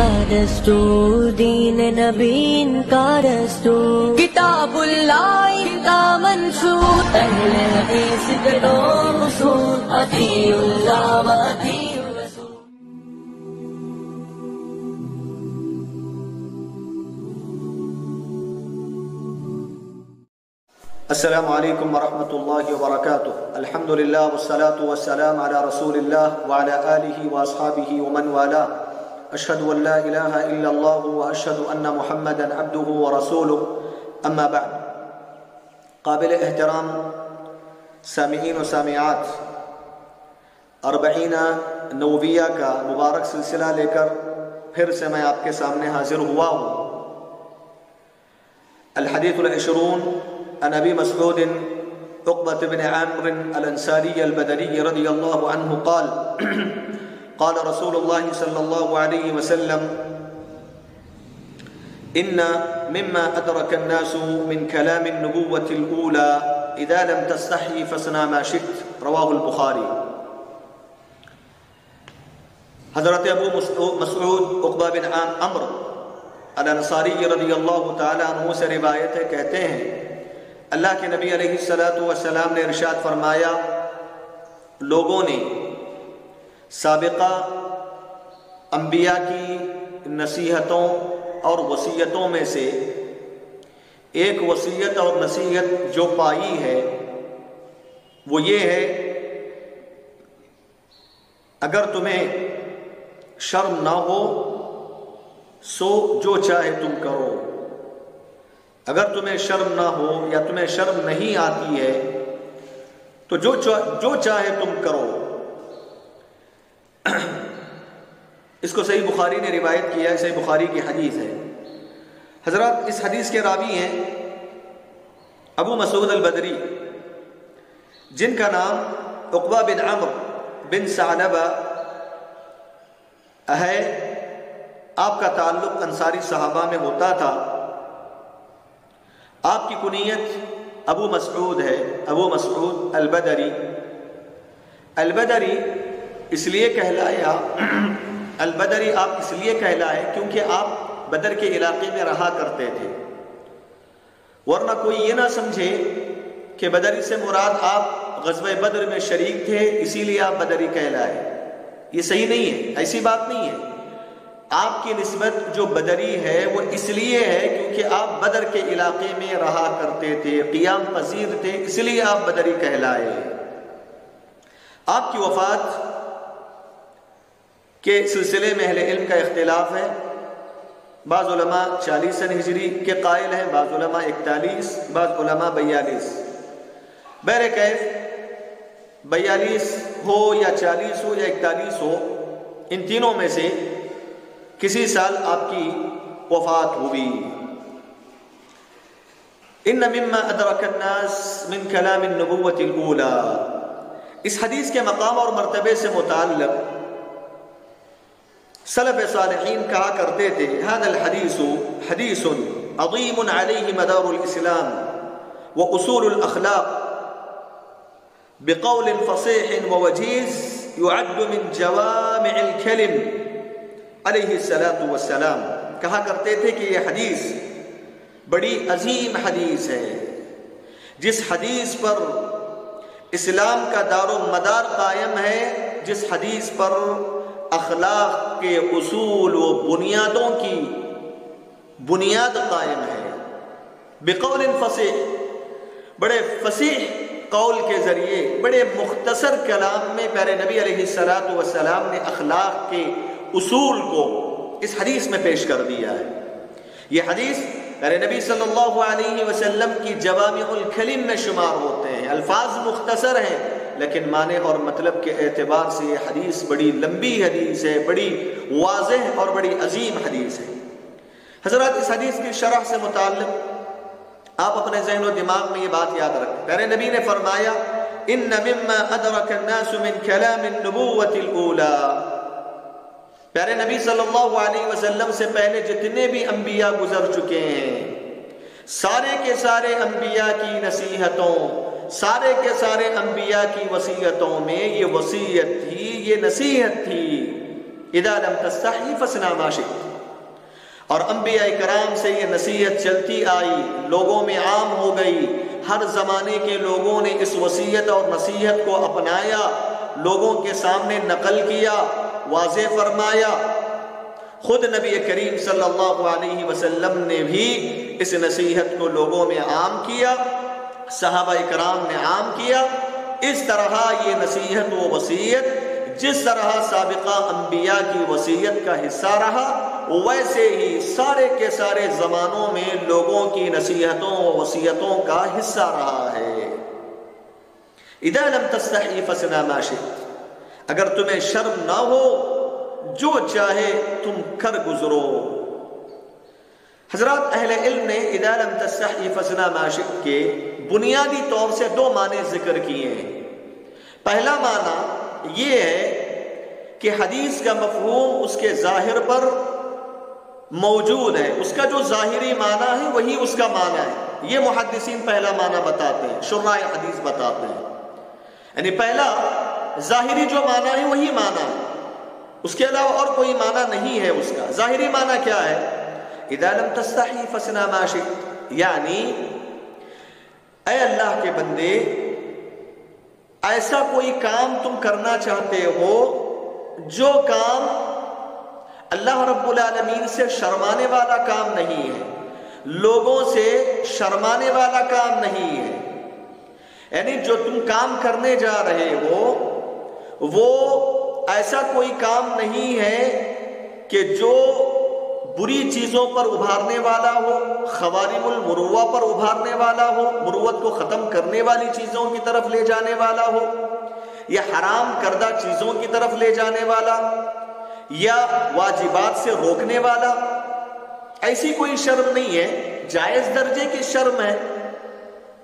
کا دستور، دین نبی کا دستور، کتاب اللہ کا منشور، اہل حدیث کے دو اصول، اطیعوا اللہ و اطیعوا الرسول۔ السلام علیکم ورحمۃ اللہ وبرکاتہ۔ الحمد للہ والصلاة والسلام علی رسول اللہ وعلی آلہ واصحابہ ومن والاه، اشہد ان لا الہ الا اللہ واشہد ان محمدا عبدہ ورسولہ، اما بعد۔ قابل احترام سامعین و سامعات، اربعین نوویہ کا مبارک سلسلہ لے کر پھر سے میں آپ کے سامنے حاضر ہوا ہوں۔ الحدیث العشرون عن ابی مسعود عقبة بن عامر الانصاری البدری رضی اللہ عنہ قال قال رسول اللہ صلی اللہ علیہ وسلم ان مما ادرک الناس من کلام النبوة الاولى اذا لم تستحی فاصنع ما شئت، رواہ البخاری۔ حضرت ابو مسعود عقبہ بن عامر الانصاری رضی اللہ تعالی عنہ سے روایت ہے، کہتے ہیں اللہ کے نبی علیہ السلام نے ارشاد فرمایا، لوگوں نے سابقہ انبیاء کی نصیحتوں اور وصیتوں میں سے ایک وصیت اور نصیحت جو پائی ہے وہ یہ ہے، اگر تمہیں شرم نہ ہو سو جو چاہے تم کرو، اگر تمہیں شرم نہ ہو یا تمہیں شرم نہیں آتی ہے تو جو چاہے تم کرو۔ اس کو صحیح بخاری نے روایت کیا ہے، صحیح بخاری کی حدیث ہے۔ حضرات، اس حدیث کے راوی ہیں ابو مسعود البدری، جن کا نام عقبہ بن عمرو بن ثعلبہ ہے۔ آپ کا تعلق انصاری صحابہ میں ہوتا تھا۔ آپ کی کنیت ابو مسعود ہے، ابو مسعود البدری۔ البدری اس لیے کہلایا، البدری آپ اس لیے کہلائے کیونکہ آپ بدر کے علاقے میں رہا کرتے تھے، ورنہ کوئی یہ نہ سمجھے کہ بدری سے مراد آپ غزوہ بدر میں شریک تھے اسی لیے آپ بدری کہلائے۔ یہ صحیح نہیں ہے، ایسی بات نہیں ہے۔ آپ کی نسبت جو بدری ہے وہ اس لیے ہے کیونکہ آپ بدر کے علاقے میں رہا کرتے تھے، قیام پذیر تھے، اس لیے آپ بدری کہلائے۔ آپ کی وفات کے سلسلے میں اہل علم کا اختلاف ہے۔ بعض علماء 40 ہجری کے قائل ہیں، بعض علماء 41، بعض علماء 42۔ بہرکیف 42 ہو یا 40 ہو یا 41 ہو، ان تینوں میں سے کسی سال آپ کی وفات ہوئی۔ ان مما ادرک الناس من کلام النبوۃ الاولی، اس حدیث کے مقام اور مرتبے سے متعلق سلف صالحین کہا کرتے تھے، هذا الحدیث حدیث عظیم علیہ مدار الاسلام واصول الاخلاق بقول فصیح ووجیز يعد من جوامع الکلم علیہ السلام۔ کہا کرتے تھے کہ یہ حدیث بڑی عظیم حدیث ہے، جس حدیث پر اسلام کا دار و مدار قائم ہے، جس حدیث پر اخلاق کے اصول و بنیادوں کی بنیاد قائم ہے۔ بقول فصیح، بڑے فصیح قول کے ذریعے، بڑے مختصر کلام میں پیارے نبی علیہ السلام نے اخلاق کے اصول کو اس حدیث میں پیش کر دیا ہے۔ یہ حدیث پیارے نبی صلی اللہ علیہ وسلم کی جوامع الکلم میں شمار ہوتے ہیں۔ الفاظ مختصر ہیں لیکن معنی اور مطلب کے اعتبار سے یہ حدیث بڑی لمبی حدیث ہے، بڑی واضح اور بڑی عظیم حدیث ہے۔ حضرات، اس حدیث کی شرح سے متعلق آپ اپنے ذہن و دماغ میں یہ بات یاد رکھیں۔ پیارے نبی نے فرمایا، ان مما ادرک الناس من کلام النبوۃ الاولی، پیارے نبی صلی اللہ علیہ وسلم سے پہلے جتنے بھی انبیاء گزر چکے ہیں، سارے کے سارے انبیاء کی نصیحتوں، سارے کے سارے انبیاء کی وصیتوں میں یہ وصیت تھی، یہ نصیحت تھی، اذا لم تستحی فاصنع ما شئت، اور انبیاء کرام سے یہ نصیحت چلتی آئی، لوگوں میں عام ہو گئی، ہر زمانے کے لوگوں نے اس وصیت اور نصیحت کو اپنایا، لوگوں کے سامنے نقل کیا، واضح فرمایا۔ خود نبی کریم صلی اللہ علیہ وسلم نے بھی اس نصیحت کو لوگوں میں عام کیا، صحابہ کرام نے عام کیا۔ اس طرح یہ نصیحت و وصیت جس طرح سابقہ انبیاء کی وصیت کا حصہ رہا، ویسے ہی سارے کے سارے زمانوں میں لوگوں کی نصیحتوں و وصیتوں کا حصہ رہا ہے۔ اذا لم تستحی فاصنع ما شئت، اگر تمہیں شرم نہ ہو جو چاہے تم کر گزرو۔ حضرات اہل علم نے اذا لم تستحی فاصنع ما شئت کے بنیادی طور سے دو معنی ذکر کیے ہیں۔ پہلا معنی یہ ہے کہ حدیث کا مفہوم اس کے ظاہر پر موجود ہے، اس کا جو ظاہری معنی ہے وہی اس کا معنی ہے۔ یہ محدثین پہلا معنی بتاتے ہیں، شراح حدیث بتاتے ہیں، یعنی پہلا ظاہری جو معنی ہے وہی معنی ہے، اس کے علاوہ اور کوئی معنی نہیں ہے اس کا۔ ظاہری معنی کیا ہے؟ اذا لم تستحی فاصنع ما شئت، یعنی اے اللہ کے بندے، ایسا کوئی کام تم کرنا چاہتے ہو جو کام اللہ رب العالمین سے شرمانے والا کام نہیں ہے، لوگوں سے شرمانے والا کام نہیں ہے، یعنی جو تم کام کرنے جا رہے ہو وہ ایسا کوئی کام نہیں ہے کہ جو بری چیزوں پر ابھارنے والا ہو، خوارم المروہ پر ابھارنے والا ہو، مروت کو ختم کرنے والی چیزوں کی طرف لے جانے والا ہو، یا حرام کردہ چیزوں کی طرف لے جانے والا، یا واجبات سے روکنے والا۔ ایسی کوئی شرم نہیں ہے، جائز درجے کی شرم ہے،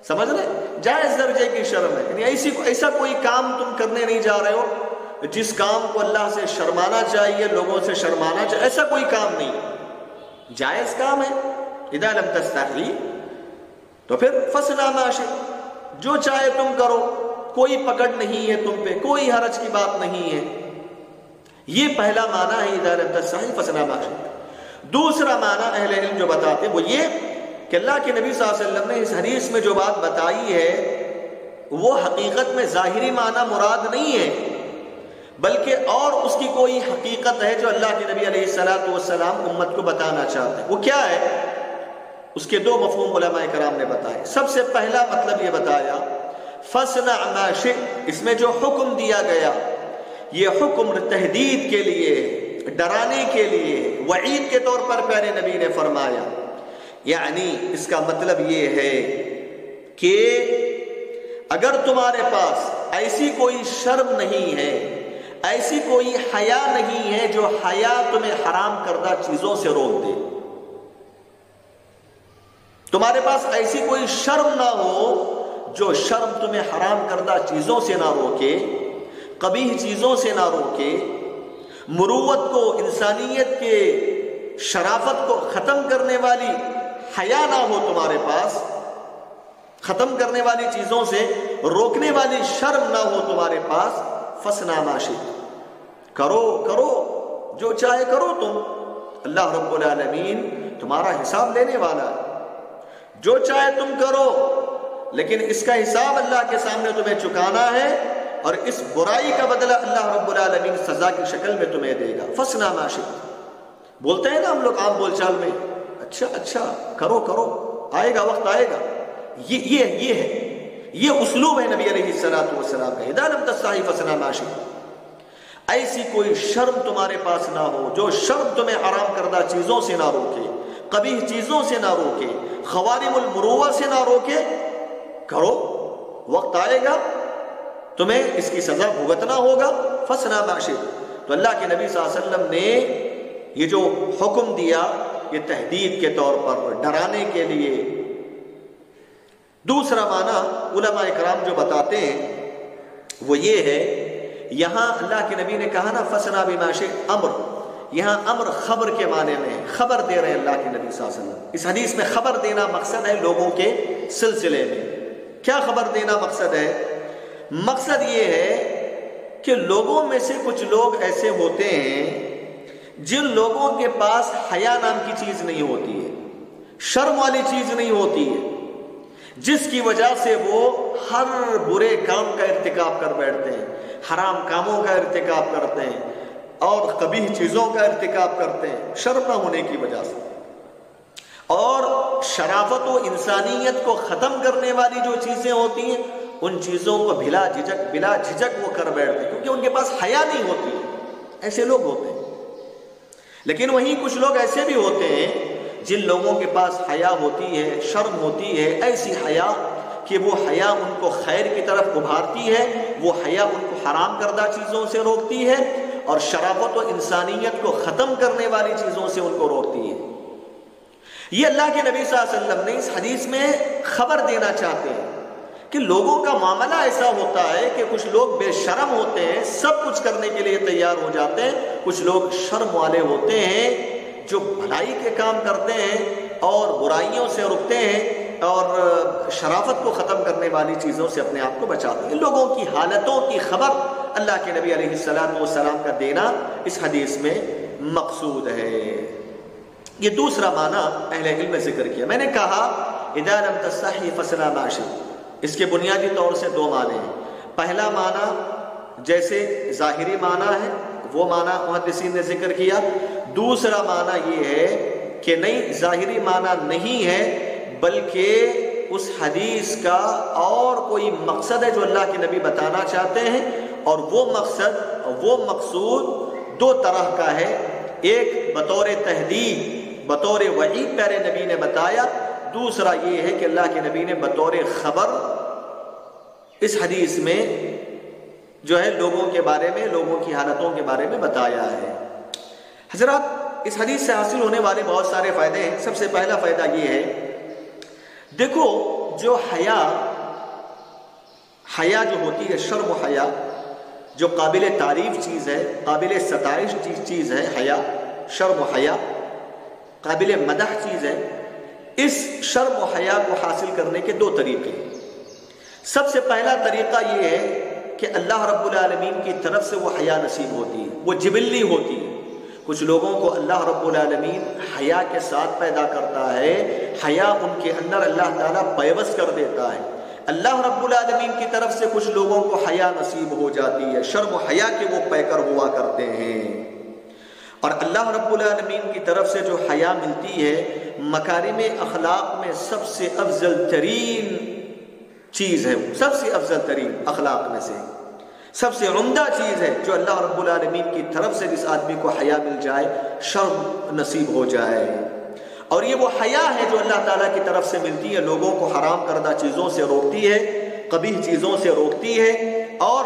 سمجھ رہے؟ جائز درجے کی شرم ہے، یعنی ایسا کوئی کام تم کرنے نہیں جا رہے ہو جس کام کو اللہ سے شرمانا چاہیے، لوگوں سے شرمانا چاہیے، ایسا کوئی کام نہیں، جائز کام ہے۔ اذا لم تستحی تو پھر فاصنع ما شئت، جو چاہے تم کرو، کوئی پکڑ نہیں ہے تم پہ، کوئی حرج کی بات نہیں ہے۔ یہ پہلا معنی ہے اذا لم تستحی فاصنع ما شئت۔ دوسرا معنی اہل علم جو بتاتے ہیں وہ یہ کہ اللہ کے نبی صلی اللہ علیہ وسلم نے اس حدیث میں جو بات بتائی ہے وہ حقیقت میں ظاہری معنی مراد نہیں ہے، بلکہ اور اس کی کوئی حقیقت ہے جو اللہ کے نبی علیہ السلام امت کو بتانا چاہتے ہیں۔ وہ کیا ہے؟ اس کے دو مفہوم علماء کرام نے بتائے۔ سب سے پہلا مطلب یہ بتایا فاصنع ما شئت، اس میں جو حکم دیا گیا یہ حکم تہدید کے لیے، ڈرانے کے لیے، وعید کے طور پر پیارے نبی نے فرمایا۔ یعنی اس کا مطلب یہ ہے کہ اگر تمہارے پاس ایسی کوئی شرم نہیں ہے، ایسی کوئی حیا نہیں ہے جو حیا تمہیں حرام کردہ چیزوں سے روک دے، تمہارے پاس ایسی کوئی شرم نہ ہو جو شرم تمہیں حرام کردہ چیزوں سے نہ روکے، قبیح چیزوں سے نہ روکے، مروت کو، انسانیت کے شرافت کو ختم کرنے والی حیا نہ ہو تمہارے پاس، ختم کرنے والی چیزوں سے روکنے والی شرم نہ ہو تمہارے پاس، فاصنع ما شئت، کرو جو چاہے کرو تم، اللہ رب العالمین تمہارا حساب لینے والا ہے، جو چاہے تم کرو، لیکن اس کا حساب اللہ کے سامنے تمہیں چکانا ہے، اور اس برائی کا بدلہ اللہ رب العالمین سزا کی شکل میں تمہیں دے گا۔ فاصنع ما شئت، بولتے ہیں نا ہم لوگ عام بول چال میں، اچھا کرو، آئے گا، وقت آئے گا، یہ ہے، یہ اسلوب ہے نبی علیہ السلام کا۔ اذا لم تستحی فاصنع ما شئت، ایسی کوئی شرم تمہارے پاس نہ ہو جو شرم تمہیں حرام کردہ چیزوں سے نہ روکے، قبیح چیزوں سے نہ روکے، خوارم المروہ سے نہ روکے، کرو، وقت آئے گا تمہیں اس کی سزا بھگتنا ہوگا۔ فاصنع ما شئت، تو اللہ کے نبی صلی اللہ علیہ وسلم نے یہ جو حکم دیا یہ تہدید کے طور پر، ڈرانے کے لیے۔ دوسرا معنی علماء کرام جو بتاتے ہیں وہ یہ ہے، یہاں اللہ کے نبی نے کہا نا فاصنع بما شئت، امر، یہاں امر خبر کے معنی میں ہے، خبر دے رہے اللہ کے نبی صلی اللہ علیہ وسلم۔ اس حدیث میں خبر دینا مقصد ہے لوگوں کے سلسلے میں۔ کیا خبر دینا مقصد ہے؟ مقصد یہ ہے کہ لوگوں میں سے کچھ لوگ ایسے ہوتے ہیں جن لوگوں کے پاس حیا نام کی چیز نہیں ہوتی ہے، شرم والی چیز نہیں ہوتی ہے، جس کی وجہ سے وہ ہر برے کام کا ارتکاب کر بیٹھتے ہیں، حرام کاموں کا ارتکاب کرتے ہیں اور قبیح چیزوں کا ارتکاب کرتے ہیں شرم نہ ہونے کی وجہ سے، اور شرافت و انسانیت کو ختم کرنے والی جو چیزیں ہوتی ہیں ان چیزوں کو بلا جھجک وہ کر بیٹھتے ہیں کیونکہ ان کے پاس حیا نہیں ہوتی ہے۔ ایسے لوگ ہوتے ہیں۔ لیکن وہیں کچھ لوگ ایسے بھی ہوتے ہیں جن لوگوں کے پاس حیا ہوتی ہے، شرم ہوتی ہے، ایسی حیا کہ وہ حیا ان کو خیر کی طرف ابھارتی ہے، وہ حیا ان کو حرام کردہ چیزوں سے روکتی ہے اور شرافت و انسانیت کو ختم کرنے والی چیزوں سے ان کو روکتی ہے۔ یہ اللہ کے نبی صلی اللہ علیہ وسلم نے اس حدیث میں خبر دینا چاہتے ہیں کہ لوگوں کا معاملہ ایسا ہوتا ہے کہ کچھ لوگ بے شرم ہوتے ہیں، سب کچھ کرنے کے لیے تیار ہو جاتے ہیں، کچھ لوگ شرم والے ہوتے ہیں جو بھلائی کے کام کرتے ہیں اور برائیوں سے رکتے ہیں اور شرافت کو ختم کرنے والی چیزوں سے اپنے آپ کو بچاتے ہیں۔ لوگوں کی حالتوں کی خبر اللہ کے نبی علیہ السلام کا دینا اس حدیث میں مقصود ہے۔ یہ دوسرا معنی اہل علم نے ذکر کیا۔ میں نے کہا اذا لم تستحی فاصنع ما شئت، اس کے بنیادی طور سے دو معنی ہیں۔ پہلا معنی جیسے ظاہری معنی ہے وہ معنی محدثین نے ذکر کیا، دوسرا معنی یہ ہے کہ نہیں، ظاہری معنی نہیں ہے بلکہ اس حدیث کا اور کوئی مقصد ہے جو اللہ کے نبی بتانا چاہتے ہیں، اور وہ مقصود دو طرح کا ہے۔ ایک بطور تہدید، بطور وعید پیارے نبی نے بتایا، دوسرا یہ ہے کہ اللہ کے نبی نے بطور خبر اس حدیث میں جو ہے لوگوں کے بارے میں، لوگوں کی حالتوں کے بارے میں بتایا ہے۔ حضرات، اس حدیث سے حاصل ہونے والے بہت سارے فائدے ہیں۔ سب سے پہلا فائدہ یہ ہے، دیکھو جو حیا جو ہوتی ہے، شرم و حیا جو قابل تعریف چیز ہے، قابل ستائش چیز ہے، حیا، شرم و حیا قابل مدح چیز ہے۔ اس شرم و حیا کو حاصل کرنے کے دو طریقے۔ سب سے پہلا طریقہ یہ ہے کہ اللہ رب العالمین کی طرف سے وہ حیا نصیب ہوتی ہے، وہ جبلی ہوتی ہے۔ کچھ لوگوں کو اللہ رب العالمین حیا کے ساتھ پیدا کرتا ہے، حیا ان کے اندر اللہ تعالیٰ پیوست کر دیتا ہے۔ اللہ رب العالمین کی طرف سے کچھ لوگوں کو حیا نصیب ہو جاتی ہے، شرم و حیا کے وہ پیکر ہوا کرتے ہیں۔ اور اللہ رب العالمین کی طرف سے جو حیا ملتی ہے، مکارم اخلاق میں سب سے افضل ترین چیز ہے، سب سے افضل ترین اخلاق میں سے سب سے عمدہ چیز ہے جو اللہ رب العالمین کی طرف سے جس آدمی کو حیا مل جائے، شرم نصیب ہو جائے۔ اور یہ وہ حیا ہے جو اللہ تعالیٰ کی طرف سے ملتی ہے، لوگوں کو حرام کردہ چیزوں سے روکتی ہے، قبیح چیزوں سے روکتی ہے، اور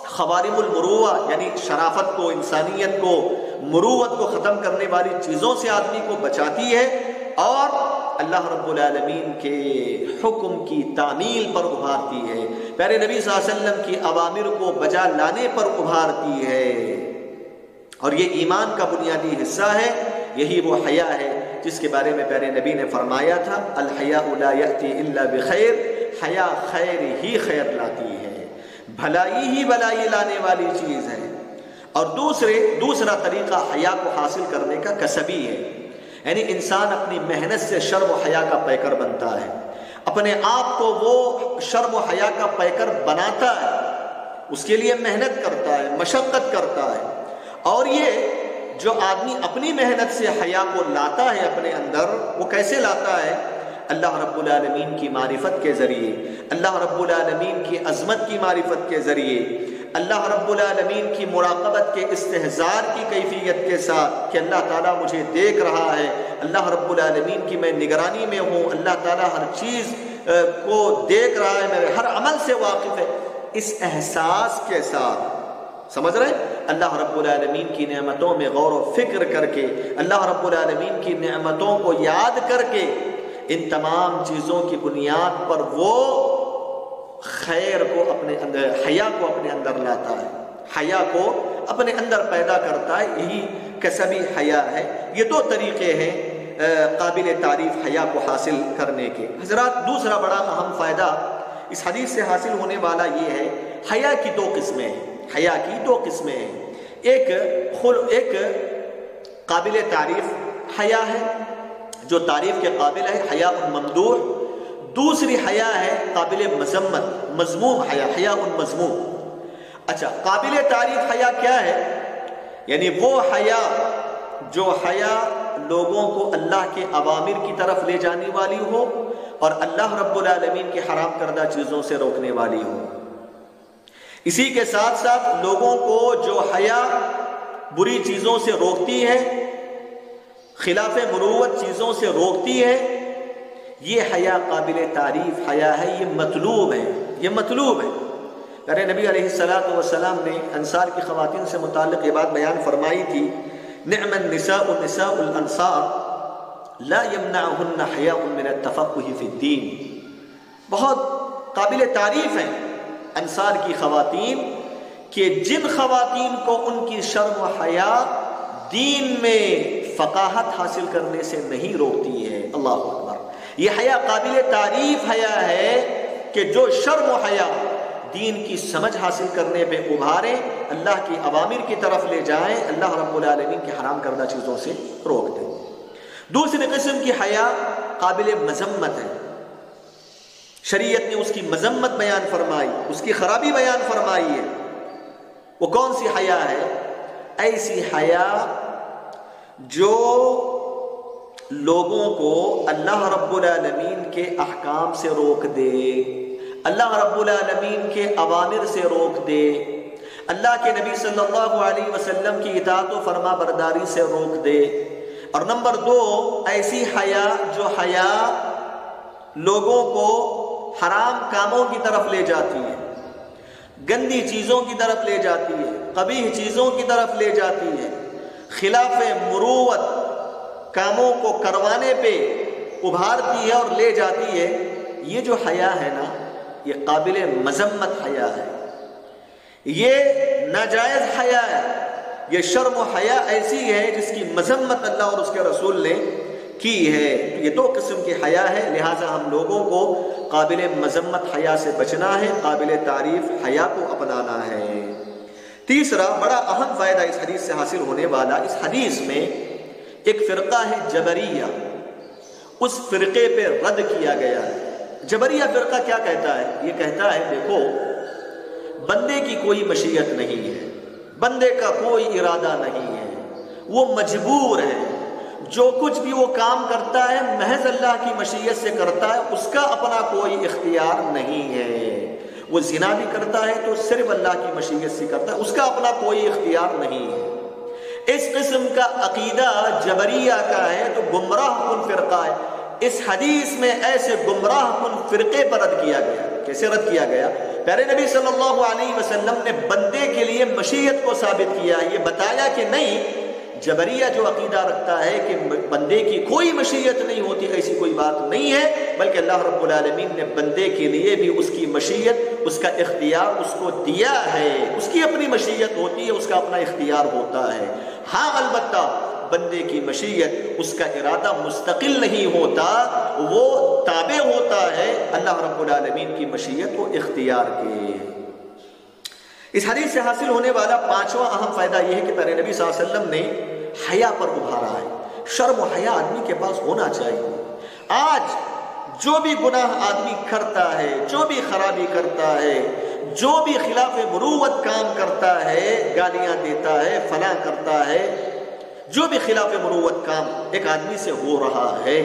خوارم المروہ یعنی شرافت کو، انسانیت کو، مروت کو ختم کرنے والی چیزوں سے آدمی کو بچاتی ہے، اور اللہ رب العالمین کے حکم کی تعمیل پر ابھارتی ہے، پیارے نبی صلی اللہ علیہ وسلم کی اوامر کو بجا لانے پر ابھارتی ہے۔ اور یہ ایمان کا بنیادی حصہ ہے، یہی وہ حیا ہے جس کے بارے میں پیارے نبی نے فرمایا تھا، الحیاء لا یأتی الا بخیر، حیا خیر ہی خیر لاتی ہے، بھلائی ہی بھلائی لانے والی چیز ہے۔ اور دوسرا طریقہ حیا کو حاصل کرنے کا کسبی ہے، یعنی انسان اپنی محنت سے شرم و حیا کا پیکر بنتا ہے، اپنے آپ کو وہ شرم و حیا کا پیکر بناتا ہے، اس کے لیے محنت کرتا ہے، مشقت کرتا ہے۔ اور یہ جو آدمی اپنی محنت سے حیا کو لاتا ہے اپنے اندر، وہ کیسے لاتا ہے؟ اللہ رب العالمین کی معرفت کے ذریعے، اللہ رب العالمین کی عظمت کی معرفت کے ذریعے، اللہ رب العالمین کی مراقبت کے استحضار کی کیفیت کے ساتھ کہ اللہ تعالیٰ مجھے دیکھ رہا ہے، اللہ رب العالمین کی میں نگرانی میں ہوں، اللہ تعالیٰ ہر چیز کو دیکھ رہا ہے، میرے ہر عمل سے واقف ہے، اس احساس کے ساتھ، سمجھ رہے ہیں؟ اللہ رب العالمین کی نعمتوں میں غور و فکر کر کے، اللہ رب العالمین کی نعمتوں کو یاد کر کے، ان تمام چیزوں کی بنیاد پر وہ خیر کو اپنے اندر، حیا کو اپنے اندر لاتا ہے، حیا کو اپنے اندر پیدا کرتا ہے، یہی کسبی حیا ہے۔ یہ دو طریقے ہیں قابل تعریف حیا کو حاصل کرنے کے۔ حضرات، دوسرا بڑا اہم فائدہ اس حدیث سے حاصل ہونے والا یہ ہے، حیا کی دو قسمیں ہیں، حیا کی دو قسمیں ہیں۔ ایک قابل تعریف حیا ہے، جو تعریف کے قابل ہے، حیاء ممدوح. دوسری حیا ہے قابل مذمت، مذموم حیا، حیاء مذموم. اچھا، قابل تعریف حیا کیا ہے؟ یعنی وہ حیا جو حیا لوگوں کو اللہ کے اوامر کی طرف لے جانے والی ہو اور اللہ رب العالمین کے حرام کردہ چیزوں سے روکنے والی ہو. اسی کے ساتھ ساتھ لوگوں کو جو حیا بری چیزوں سے روکتی ہے، خلاف مروت چیزوں سے روکتی ہے، یہ حیا قابل تعریف حیا ہے، یہ مطلوب ہے، یہ مطلوب ہے. میرے نبی علیہ السلام نے انصار کی خواتین سے متعلق یہ بات بیان فرمائی تھی، نعم النساء نساء الانصار لا يمنعهن حیاء من التفقه فی الدین. بہت قابل تعریف ہیں انصار کی خواتین کہ جن خواتین کو ان کی شرم و حیا دین میں فقاہت حاصل کرنے سے نہیں روکتی ہے. اللہ اکبر. یہ حیا قابل تعریف حیا ہے کہ جو شرم و حیا دین کی سمجھ حاصل کرنے پہ ابھاریں، اللہ کی اوامر کی طرف لے جائیں، اللہ رب العالمین کے حرام کردہ چیزوں سے روک دیں. دوسری قسم کی حیا قابل مذمت ہے. شریعت نے اس کی مذمت بیان فرمائی، اس کی خرابی بیان فرمائی ہے. وہ کون سی حیا ہے؟ ایسی حیا جو لوگوں کو اللہ رب العالمین کے احکام سے روک دے، اللہ رب العالمین کے اوامر سے روک دے، اللہ کے نبی صلی اللہ علیہ وسلم کی اطاعت و فرما برداری سے روک دے. اور نمبر 2، ایسی حیا جو حیا لوگوں کو حرام کاموں کی طرف لے جاتی ہے، گندی چیزوں کی طرف لے جاتی ہے، قبیح چیزوں کی طرف لے جاتی ہے، خلاف مروت کاموں کو کروانے پہ ابھارتی ہے اور لے جاتی ہے. یہ جو حیا ہے نا، یہ قابل مذمت حیا ہے، یہ ناجائز حیا ہے. یہ شرم و حیا ایسی ہے جس کی مذمت اللہ اور اس کے رسول نے کی ہے. یہ 2 قسم کی حیا ہے، لہٰذا ہم لوگوں کو قابل مذمت حیا سے بچنا ہے، قابل تعریف حیا کو اپنانا ہے. تیسرا بڑا اہم فائدہ اس حدیث سے حاصل ہونے والا، اس حدیث میں ایک فرقہ ہے جبریہ، اس فرقے پہ رد کیا گیا ہے. جبریہ فرقہ کیا کہتا ہے؟ یہ کہتا ہے دیکھو، بندے کی کوئی مشیت نہیں ہے، بندے کا کوئی ارادہ نہیں ہے، وہ مجبور ہے، جو کچھ بھی وہ کام کرتا ہے محض اللہ کی مشیت سے کرتا ہے، اس کا اپنا کوئی اختیار نہیں ہے. وہ زنا بھی کرتا ہے تو صرف اللہ کی مشیت سے کرتا ہے، اس کا اپنا کوئی اختیار نہیں ہے. اس قسم کا عقیدہ جبریہ کا ہے تو گمراہ کن فرقہ ہے. اس حدیث میں ایسے گمراہ کن فرقے پر رد کیا گیا. کیسے رد کیا گیا؟ پیارے نبی صلی اللہ علیہ وسلم نے بندے کے لیے مشیت کو ثابت کیا، یہ بتایا کہ نہیں، جبریہ جو عقیدہ رکھتا ہے کہ بندے کی کوئی مشیت نہیں ہوتی، ایسی کوئی بات نہیں ہے، بلکہ اللہ رب العالمین نے بندے کے لیے بھی اس کی مشیت، اس کا اختیار اس کو دیا ہے. اس کی اپنی مشیت ہوتی ہے، اس کا اپنا اختیار ہوتا ہے. ہاں البتہ بندے کی مشیت، اس کا ارادہ مستقل نہیں ہوتا، وہ تابع ہوتا ہے اللہ رب العالمین کی مشیت و اختیار کے. اس حدیث سے حاصل ہونے والا 5واں اہم فائدہ یہ ہے کہ پیارے نبی صلی اللہ علیہ وسلم نے حیا پر ابھارا ہے. شرم و حیا آدمی کے پاس ہونا چاہیے. آج جو بھی گناہ آدمی کرتا ہے، جو بھی خرابی کرتا ہے، جو بھی خلاف مروت کام کرتا ہے، گالیاں دیتا ہے، فلاں کرتا ہے، جو بھی خلاف مروت کام ایک آدمی سے ہو رہا ہے،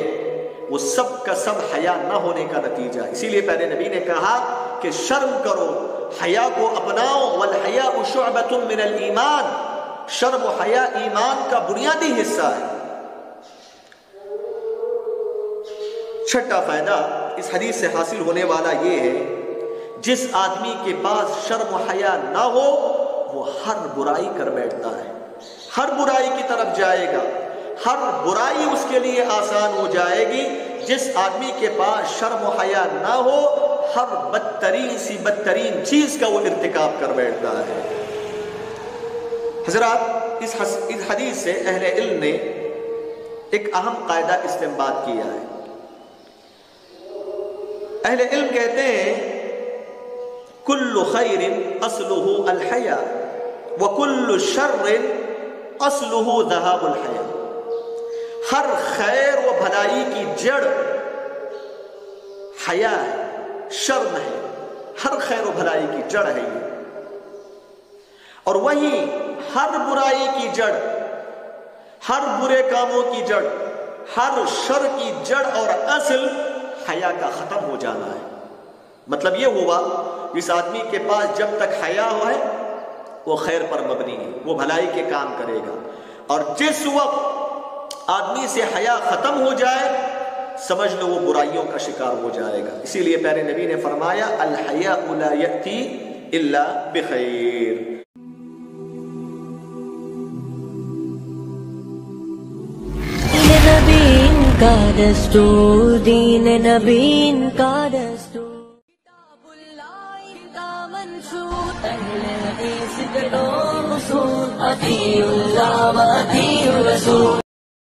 وہ سب کا سب حیا نہ ہونے کا نتیجہ. اسی لیے پیارے نبی نے کہا کہ شرم کرو، حیا کو اپناؤ. والحیاء شعبۃ من الایمان، شرم و حیا ایمان کا بنیادی حصہ ہے. چھٹا فائدہ اس حدیث سے حاصل ہونے والا یہ ہے، جس آدمی کے پاس شرم و حیا نہ ہو وہ ہر برائی کر بیٹھتا ہے، ہر برائی کی طرف جائے گا، ہر برائی اس کے لیے آسان ہو جائے گی. جس آدمی کے پاس شرم و حیا نہ ہو، ہر بدترین سی بدترین چیز کا وہ ارتکاب کر بیٹھتا ہے. حضرات، اس حدیث سے اہل علم نے ایک اہم قاعدہ استنباط کیا ہے. اہل علم کہتے ہیں کل خیر اصلہ الحیا وکل شر اصلہ ذہاب الحیا، ہر خیر و بھلائی کی جڑ حیا ہے، شرم ہے، ہر خیر و بھلائی کی جڑ ہے یہ، اور وہی ہر برائی کی جڑ، ہر برے کاموں کی جڑ، ہر شر کی جڑ اور اصل حیا کا ختم ہو جانا ہے۔ مطلب یہ ہوا جس آدمی کے پاس جب تک حیا ہے وہ خیر پر مبنی ہے، وہ بھلائی کے کام کرے گا، اور جس وقت آدمی سے حیا ختم ہو جائے سمجھ لو وہ برائیوں کا شکار ہو جائے گا۔ اسی لیے پیارے نبی نے فرمایا الحیاء لا یأتی الا بخیر۔ نبی کا دستور، دین نبی کا دستور، کتاب اللہ کا منشور، اہل حدیث کے دو اصول، اطیعوا اللہ و اطیعوا الرسول۔